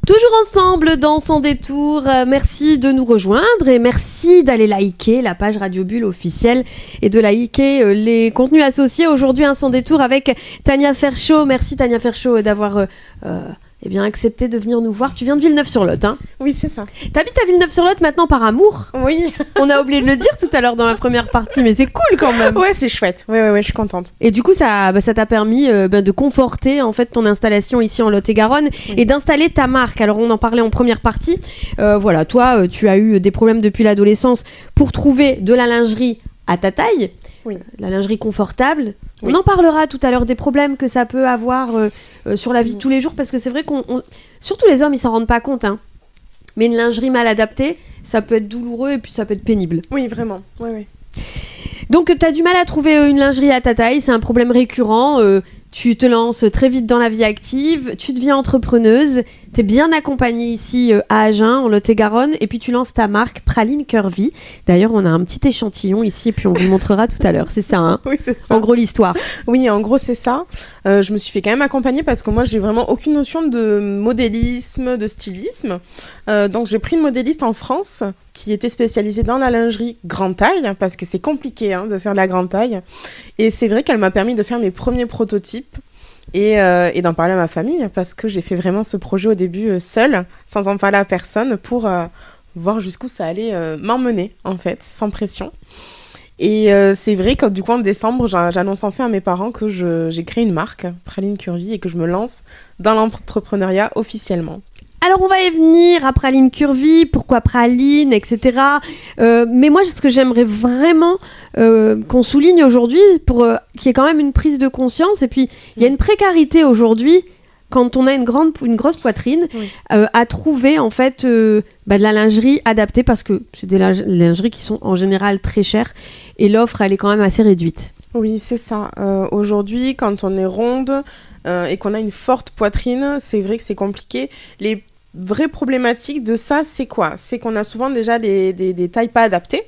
Toujours ensemble dans Sans Détour, merci de nous rejoindre et merci d'aller liker la page Radio Bulle officielle et de liker les contenus associés. Aujourd'hui, un Sans Détour avec Tania Ferchaud. Merci Tania Ferchaud d'avoir accepté de venir nous voir. Tu viens de Villeneuve-sur-Lot, hein ? Oui, c'est ça. T'habites à Villeneuve-sur-Lot maintenant par amour ? Oui. On a oublié de le dire tout à l'heure dans la première partie, mais c'est cool quand même. Ouais, c'est chouette. Ouais, je suis contente. Et du coup, ça t'a permis de conforter en fait ton installation ici en Lot-et-Garonne et d'installer ta marque. Alors, on en parlait en première partie. Voilà, toi, tu as eu des problèmes depuis l'adolescence pour trouver de la lingerie à ta taille, la lingerie confortable. Oui. On en parlera tout à l'heure des problèmes que ça peut avoir sur la vie de tous les jours, parce que c'est vrai surtout les hommes, ils s'en rendent pas compte, hein. Mais une lingerie mal adaptée, ça peut être douloureux et puis ça peut être pénible. Oui, vraiment. Ouais. Donc, tu as du mal à trouver une lingerie à ta taille, c'est un problème récurrent. Tu te lances très vite dans la vie active, tu deviens entrepreneuse, tu es bien accompagnée ici à Agen, en Lot-et-Garonne, et puis tu lances ta marque Praline Curvy. D'ailleurs, on a un petit échantillon ici, et puis on vous le montrera tout à l'heure, c'est ça, hein ? Oui, c'est ça. En gros, l'histoire. Oui, en gros, c'est ça. Je me suis fait quand même accompagner parce que moi, j'ai vraiment aucune notion de modélisme, de stylisme. Donc, j'ai pris une modéliste en France qui était spécialisée dans la lingerie grande taille, parce que c'est compliqué de faire de la grande taille. Et c'est vrai qu'elle m'a permis de faire mes premiers prototypes et d'en parler à ma famille, parce que j'ai fait vraiment ce projet au début seule, sans en parler à personne, pour voir jusqu'où ça allait m'emmener, en fait, sans pression. Et c'est vrai que du coup, en décembre, j'annonce enfin à mes parents que j'ai créé une marque, Praline Curvy, et que je me lance dans l'entrepreneuriat officiellement. Alors, on va y venir à Praline Curvy, pourquoi Praline, etc. Mais moi, ce que j'aimerais vraiment qu'on souligne aujourd'hui, pour qu'il y ait quand même une prise de conscience, et puis il y a une précarité aujourd'hui, quand on a une grosse poitrine, à trouver en fait de la lingerie adaptée, parce que c'est des lingeries qui sont en général très chères, et l'offre, elle est quand même assez réduite. Oui, c'est ça. Aujourd'hui, quand on est ronde et qu'on a une forte poitrine, c'est vrai que c'est compliqué. Les vraies problématiques de ça, c'est quoi ? C'est qu'on a souvent déjà des tailles pas adaptées,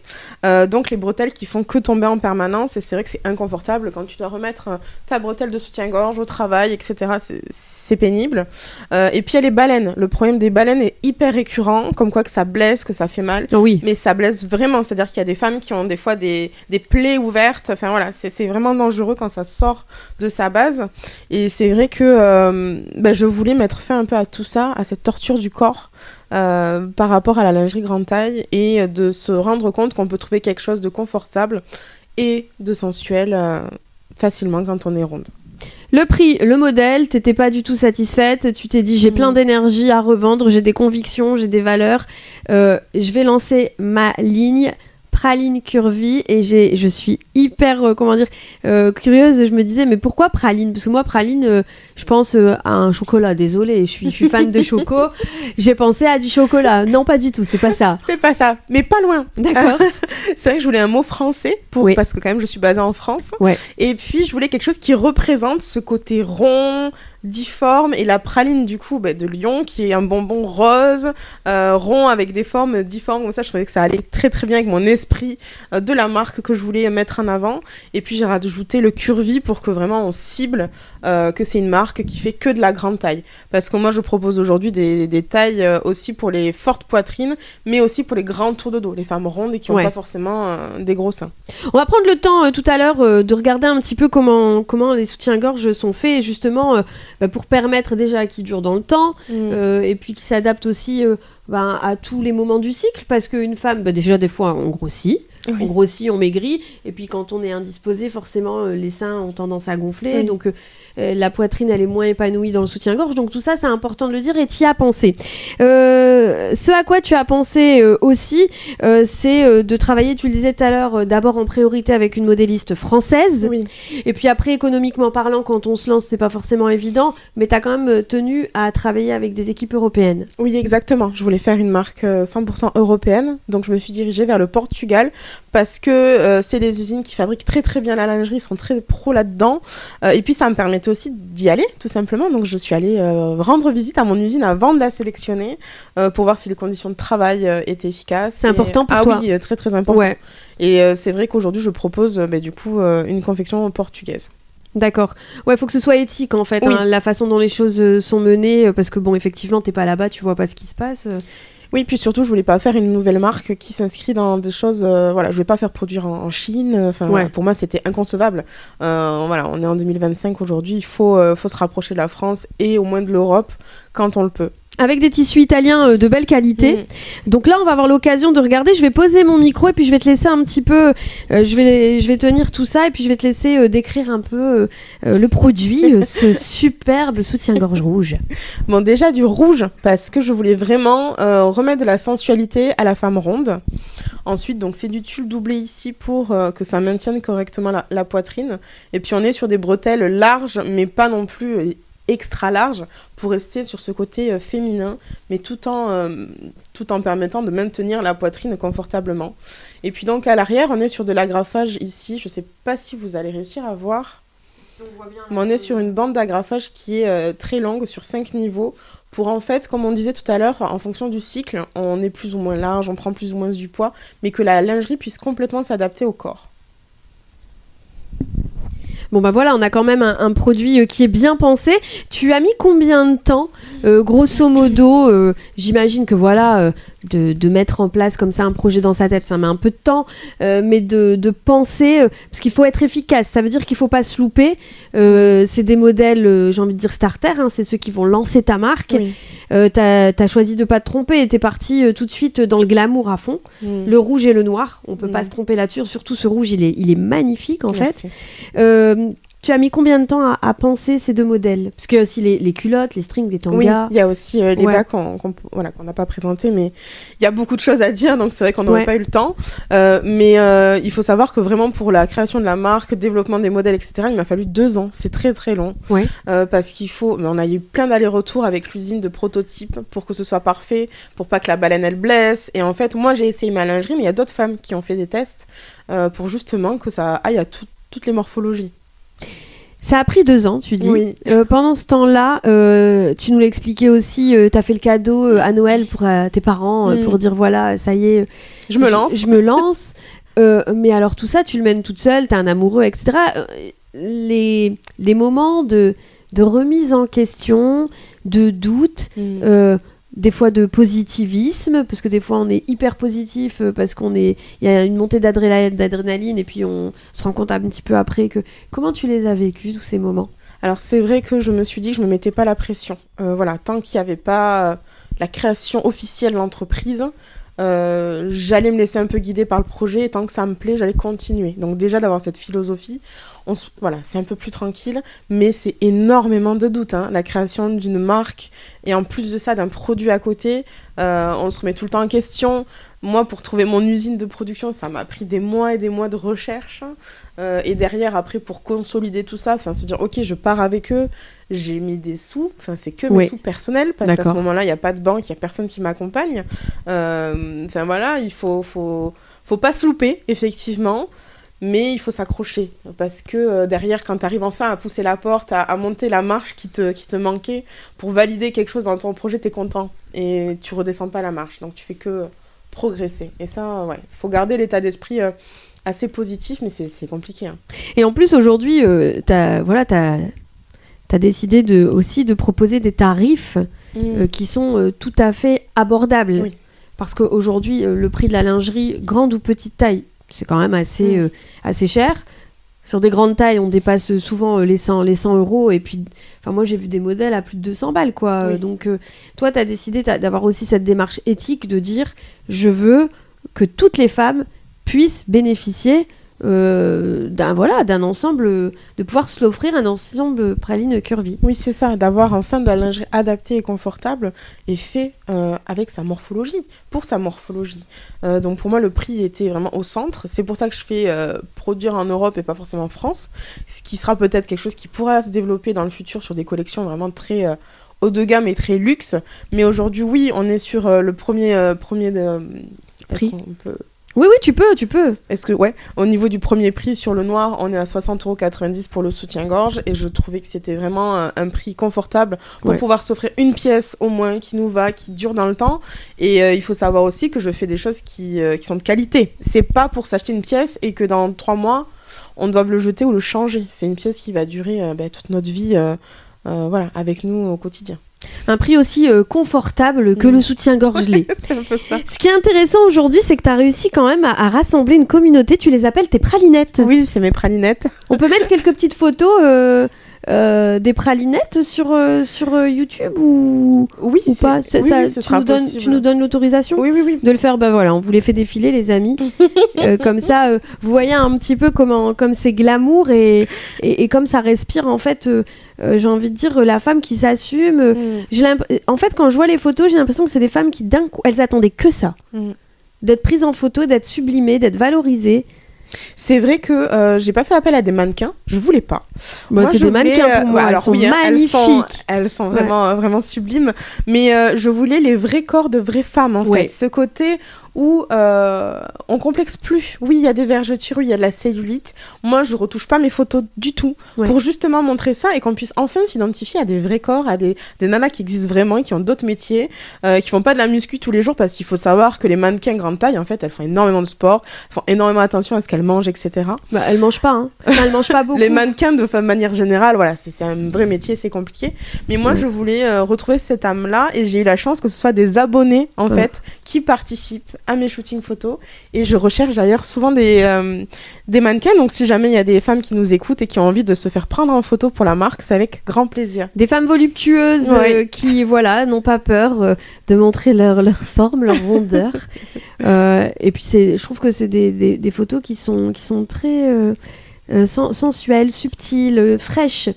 donc les bretelles qui font que tomber en permanence, et c'est vrai que c'est inconfortable quand tu dois remettre ta bretelle de soutien-gorge au travail, etc. C'est pénible. Et puis il y a les baleines. Le problème des baleines est hyper récurrent, comme quoi que ça blesse, que ça fait mal. Oui. Mais ça blesse vraiment, c'est-à-dire qu'il y a des femmes qui ont des fois des plaies ouvertes. Enfin voilà, c'est vraiment dangereux quand ça sort de sa base. Et c'est vrai que je voulais mettre fin un peu à tout ça, à cette torture du corps par rapport à la lingerie grande taille, et de se rendre compte qu'on peut trouver quelque chose de confortable et de sensuel facilement quand on est ronde. Le prix, le modèle, t'étais pas du tout satisfaite, tu t'es dit j'ai plein d'énergie à revendre, j'ai des convictions, j'ai des valeurs, je vais lancer ma ligne Praline Curvy, et je suis hyper curieuse. Je me disais, mais pourquoi praline ? Parce que moi, praline, je pense à un chocolat. Désolée, je suis fan de choco. J'ai pensé à du chocolat. Non, pas du tout, c'est pas ça. C'est pas ça, mais pas loin. D'accord. C'est vrai que je voulais un mot français parce que quand même je suis basée en France. Ouais. Et puis je voulais quelque chose qui représente ce côté rond, difforme, et la praline du coup de Lyon, qui est un bonbon rose, rond avec des formes difformes comme ça. Je trouvais que ça allait très très bien avec mon esprit de la marque que je voulais mettre en avant. Et puis j'ai rajouté le curvy pour que vraiment on cible que c'est une marque qui fait que de la grande taille, parce que moi je propose aujourd'hui des tailles aussi pour les fortes poitrines, mais aussi pour les grands tours de dos, les femmes rondes et qui n'ont pas forcément des gros seins. On va prendre le temps tout à l'heure de regarder un petit peu comment les soutiens-gorge sont faits, justement pour permettre déjà qu'ils durent dans le temps, et puis qu'ils s'adaptent aussi à tous les moments du cycle, parce qu'une femme, déjà des fois on grossit, on maigrit, et puis quand on est indisposé, forcément les seins ont tendance à gonfler, donc la poitrine elle est moins épanouie dans le soutien-gorge, donc tout ça c'est important de le dire, et tu y as pensé. Ce à quoi tu as pensé aussi, c'est de travailler, tu le disais tout à l'heure, d'abord en priorité avec une modéliste française, et puis après économiquement parlant, quand on se lance c'est pas forcément évident, mais tu as quand même tenu à travailler avec des équipes européennes. Oui, exactement, je voulais faire une marque 100% européenne, donc je me suis dirigée vers le Portugal, parce que c'est des usines qui fabriquent très très bien la lingerie, ils sont très pros là-dedans, et puis ça me permettait aussi d'y aller tout simplement, donc je suis allée rendre visite à mon usine avant de la sélectionner pour voir si les conditions de travail étaient efficaces. C'est important pour toi ? Oui, très très important. Ouais. Et c'est vrai qu'aujourd'hui je propose du coup une confection portugaise. D'accord. Ouais, faut que ce soit éthique en fait, Oui. la façon dont les choses sont menées, parce que bon, effectivement, t'es pas là-bas, tu vois pas ce qui se passe. Oui, puis surtout, je voulais pas faire une nouvelle marque qui s'inscrit dans des choses. Voilà, je voulais pas faire produire en Chine. Enfin, voilà, pour moi, c'était inconcevable. Voilà, on est en 2025 aujourd'hui. Il faut se rapprocher de la France et au moins de l'Europe quand on le peut. Avec des tissus italiens de belle qualité. Donc là, on va avoir l'occasion de regarder. Je vais poser mon micro et puis je vais te laisser un petit peu... je vais tenir tout ça et puis je vais te laisser décrire un peu le produit, ce superbe soutien-gorge rouge. Bon, déjà du rouge, parce que je voulais vraiment remettre de la sensualité à la femme ronde. Ensuite, donc c'est du tulle doublé ici pour que ça maintienne correctement la poitrine. Et puis on est sur des bretelles larges, mais pas non plus... extra large pour rester sur ce côté féminin, mais tout en permettant de maintenir la poitrine confortablement. Et puis donc à l'arrière, on est sur de l'agrafage ici. Je sais pas si vous allez réussir à voir. Si on voit bien, mais on est sur une bande d'agrafage qui est très longue, sur 5 niveaux, pour en fait, comme on disait tout à l'heure, en fonction du cycle, on est plus ou moins large, on prend plus ou moins du poids, mais que la lingerie puisse complètement s'adapter au corps. Bon bah voilà, on a quand même un produit qui est bien pensé. Tu as mis combien de temps, grosso modo, j'imagine que voilà, de mettre en place comme ça un projet dans sa tête, ça met un peu de temps, mais de penser, parce qu'il faut être efficace, ça veut dire qu'il faut pas se louper. C'est des modèles, j'ai envie de dire starter, hein, c'est ceux qui vont lancer ta marque. Oui. T'as choisi de pas te tromper et t'es parti tout de suite dans le glamour à fond. Le rouge et le noir, on peut pas se tromper là-dessus, surtout ce rouge, il est magnifique en fait. Tu as mis combien de temps à penser ces deux modèles? Parce qu'il y a aussi les culottes, les strings, les tangas. Oui, il y a aussi les bas qu'on n'a pas présentés, mais il y a beaucoup de choses à dire, donc c'est vrai qu'on n'aurait pas eu le temps. Mais il faut savoir que vraiment pour la création de la marque, développement des modèles, etc., il m'a fallu 2 ans. C'est très très long. Parce qu'il faut... Mais on a eu plein d'allers-retours avec l'usine de prototypes pour que ce soit parfait, pour pas que la baleine elle blesse. Et en fait, moi j'ai essayé ma lingerie, mais il y a d'autres femmes qui ont fait des tests pour justement que ça aille à toutes les morphologies. Ça a pris 2 ans, tu dis. Oui. Pendant ce temps-là, tu nous l'expliquais aussi, t'as fait le cadeau à Noël pour tes parents, pour dire voilà, ça y est, je me lance. Je me lance. Mais alors tout ça, tu le mènes toute seule, t'es un amoureux, etc. Les moments de remise en question, de doute, des fois de positivisme, parce que des fois on est hyper positif, parce il y a une montée d'adrénaline, et puis on se rend compte un petit peu après que... Comment tu les as vécus, tous ces moments? Alors c'est vrai que je me suis dit que je me mettais pas la pression. Voilà, tant qu'il n'y avait pas la création officielle de l'entreprise, j'allais me laisser un peu guider par le projet, et tant que ça me plaît, j'allais continuer. Donc déjà d'avoir cette philosophie, voilà, c'est un peu plus tranquille, mais c'est énormément de doutes, hein, la création d'une marque, et en plus de ça, d'un produit à côté, on se remet tout le temps en question. Moi, pour trouver mon usine de production, ça m'a pris des mois et des mois de recherche, et derrière, après, pour consolider tout ça, se dire, ok, je pars avec eux, j'ai mis des sous, c'est que mes sous personnels, parce qu'à ce moment-là, il n'y a pas de banque, il n'y a personne qui m'accompagne. Voilà, il faut pas se louper, effectivement, mais il faut s'accrocher, parce que derrière, quand tu arrives enfin à pousser la porte, à monter la marche qui te manquait, pour valider quelque chose dans ton projet, tu es content, et tu redescends pas la marche, donc tu fais que progresser. Et ça, faut garder l'état d'esprit assez positif, mais c'est compliqué. Hein. Et en plus, aujourd'hui, t'as décidé aussi de proposer des tarifs qui sont tout à fait abordables. Oui. Parce qu'aujourd'hui, le prix de la lingerie, grande ou petite taille, c'est quand même assez cher. Sur des grandes tailles, on dépasse souvent les 100 euros. Et puis, moi, j'ai vu des modèles à plus de 200 balles, quoi. Oui. Donc, toi, tu as décidé d'avoir aussi cette démarche éthique de dire, je veux que toutes les femmes puissent bénéficier d'un ensemble, de pouvoir se l'offrir, un ensemble praline curvy. Oui, c'est ça, d'avoir enfin de la lingerie adaptée et confortable et fait avec sa morphologie, pour sa morphologie. Donc pour moi, le prix était vraiment au centre. C'est pour ça que je fais produire en Europe et pas forcément en France, ce qui sera peut-être quelque chose qui pourra se développer dans le futur sur des collections vraiment très haut de gamme et très luxe. Mais aujourd'hui, oui, on est sur le premier de... Prix. Oui, tu peux. Est-ce que, au niveau du premier prix sur le noir, on est à 60,90 € pour le soutien-gorge, et je trouvais que c'était vraiment un prix confortable pour pouvoir s'offrir une pièce au moins qui nous va, qui dure dans le temps. Et il faut savoir aussi que je fais des choses qui sont de qualité. C'est pas pour s'acheter une pièce et que dans 3 mois, on doit le jeter ou le changer. C'est une pièce qui va durer toute notre vie avec nous au quotidien. Un prix aussi confortable que le soutien-gorge l'est. C'est un peu ça. Ce qui est intéressant aujourd'hui, c'est que tu as réussi quand même à rassembler une communauté. Tu les appelles tes pralinettes. Oui, c'est mes pralinettes. On peut mettre quelques petites photos des pralinettes sur YouTube ou pas ce sera possible. Tu nous donnes l'autorisation de le faire. Bah voilà, on vous les fait défiler, les amis. Comme ça, vous voyez un petit peu comme c'est glamour et comme ça respire en fait. J'ai envie de dire la femme qui s'assume. En fait, quand je vois les photos, j'ai l'impression que c'est des femmes qui d'un coup, elles attendaient que ça, d'être prises en photo, d'être sublimées, d'être valorisées. C'est vrai que j'ai pas fait appel à des mannequins, je voulais pas. Moi, c'est des mannequins pour moi, elles sont magnifiques. Elles sont vraiment, vraiment sublimes, mais je voulais les vrais corps de vraies femmes en fait. Ce côté où on complexe plus. Oui, il y a des vergetures, oui, il y a de la cellulite. Moi, je retouche pas mes photos du tout pour justement montrer ça et qu'on puisse enfin s'identifier à des vrais corps, à des nanas qui existent vraiment et qui ont d'autres métiers, qui font pas de la muscu tous les jours parce qu'il faut savoir que les mannequins grande taille, en fait, elles font énormément de sport, font énormément attention à ce qu'elles mangent, etc. Bah, elles mangent pas, hein. Enfin, elles mangent pas beaucoup. Les mannequins, de manière générale, voilà, c'est un vrai métier, c'est compliqué. Mais moi, je voulais retrouver cette âme-là et j'ai eu la chance que ce soit des abonnés, en fait, qui participent à mes shootings photos et je recherche d'ailleurs souvent des mannequins, donc si jamais il y a des femmes qui nous écoutent et qui ont envie de se faire prendre en photo pour la marque, c'est avec grand plaisir. Des femmes voluptueuses qui n'ont pas peur de montrer leur forme, leur rondeur. Et puis je trouve que c'est des photos qui sont très sensuelles, subtiles, fraîches.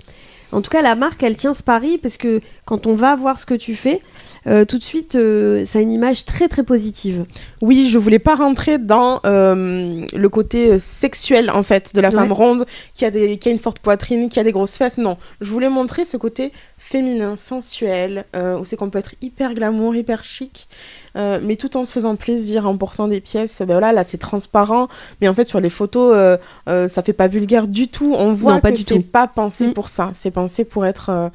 En tout cas, la marque, elle tient ce pari parce que quand on va voir ce que tu fais, tout de suite, ça a une image très très positive. Oui, je voulais pas rentrer dans le côté sexuel en fait de la femme ronde qui a une forte poitrine, qui a des grosses fesses. Non, je voulais montrer ce côté féminin, sensuel, où c'est qu'on peut être hyper glamour, hyper chic, mais tout en se faisant plaisir, en portant des pièces. Là, c'est transparent, mais en fait sur les photos, ça fait pas vulgaire du tout. On voit que c'est pas pensé pour ça. C'est pensé pour être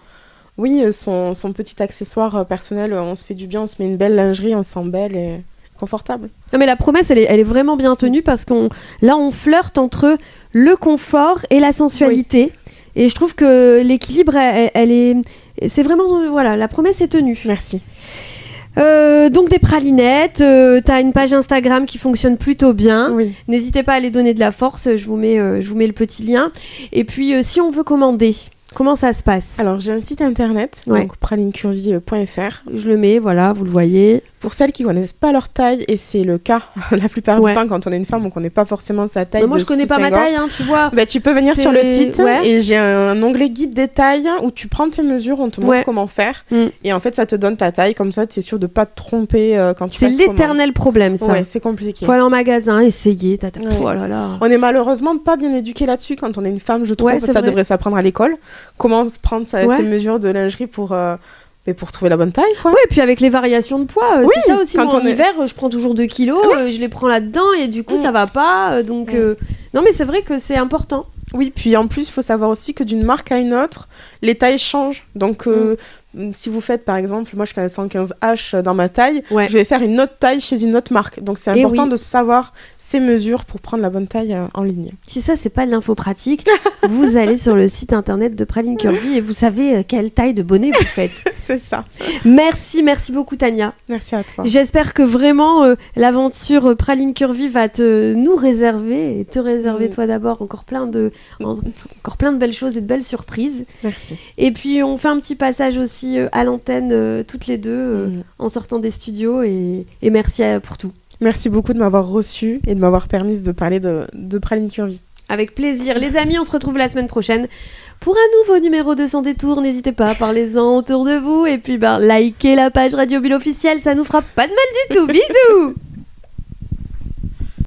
son petit accessoire personnel, on se fait du bien, on se met une belle lingerie, on se sent belle et confortable. Non mais la promesse, elle est vraiment bien tenue parce qu'on flirte entre le confort et la sensualité. Et je trouve que l'équilibre, c'est vraiment, la promesse est tenue. Merci. Donc des pralinettes, t'as une page Instagram qui fonctionne plutôt bien. N'hésitez pas à aller donner de la force, je vous mets le petit lien. Et puis si on veut commander, comment ça se passe ? Alors j'ai un site internet, donc pralinecurvy.fr. Je le mets, voilà, vous le voyez. Pour celles qui connaissent pas leur taille, et c'est le cas la plupart du temps quand on est une femme, on connaît pas forcément sa taille. Moi je connais pas ma taille, hein, tu vois. Tu peux venir sur le site et j'ai un onglet guide des tailles où tu prends tes mesures, on te montre comment faire et en fait ça te donne ta taille, comme ça tu es sûr de pas te tromper quand tu passes commande. C'est l'éternel problème ça. Ouais, c'est compliqué. Faut aller en magasin, essayer. Oh là là. On est malheureusement pas bien éduqué là-dessus quand on est une femme, je trouve que ça devrait s'apprendre à l'école. Comment prendre ses mesures de lingerie pour trouver la bonne taille, quoi. Ouais, et puis avec les variations de poids, c'est ça aussi. Moi, en hiver, je prends toujours 2 kilos, je les prends là-dedans et du coup, ça va pas. Donc, non, mais c'est vrai que c'est important. Oui, puis en plus, il faut savoir aussi que d'une marque à une autre, les tailles changent. Donc, si vous faites, par exemple, moi je fais un 115H dans ma taille, je vais faire une autre taille chez une autre marque. Donc, c'est important de savoir ces mesures pour prendre la bonne taille en ligne. Si ça, c'est pas de l'info pratique, vous allez sur le site internet de Praline Curvy et vous savez quelle taille de bonnet vous faites. C'est ça. Merci beaucoup, Tania. Merci à toi. J'espère que vraiment l'aventure Praline Curvy va nous réserver et te réserver toi d'abord encore plein de belles choses et de belles surprises. Merci. Et puis on fait un petit passage aussi à l'antenne toutes les deux en sortant des studios et merci pour tout. Merci beaucoup de m'avoir reçue et de m'avoir permis de parler de Praline Curvy. Avec plaisir. Les amis, on se retrouve la semaine prochaine pour un nouveau numéro de Sans Détour. N'hésitez pas, parlez-en autour de vous et puis likez la page Radio Bulle officielle, ça nous fera pas de mal du tout. Bisous.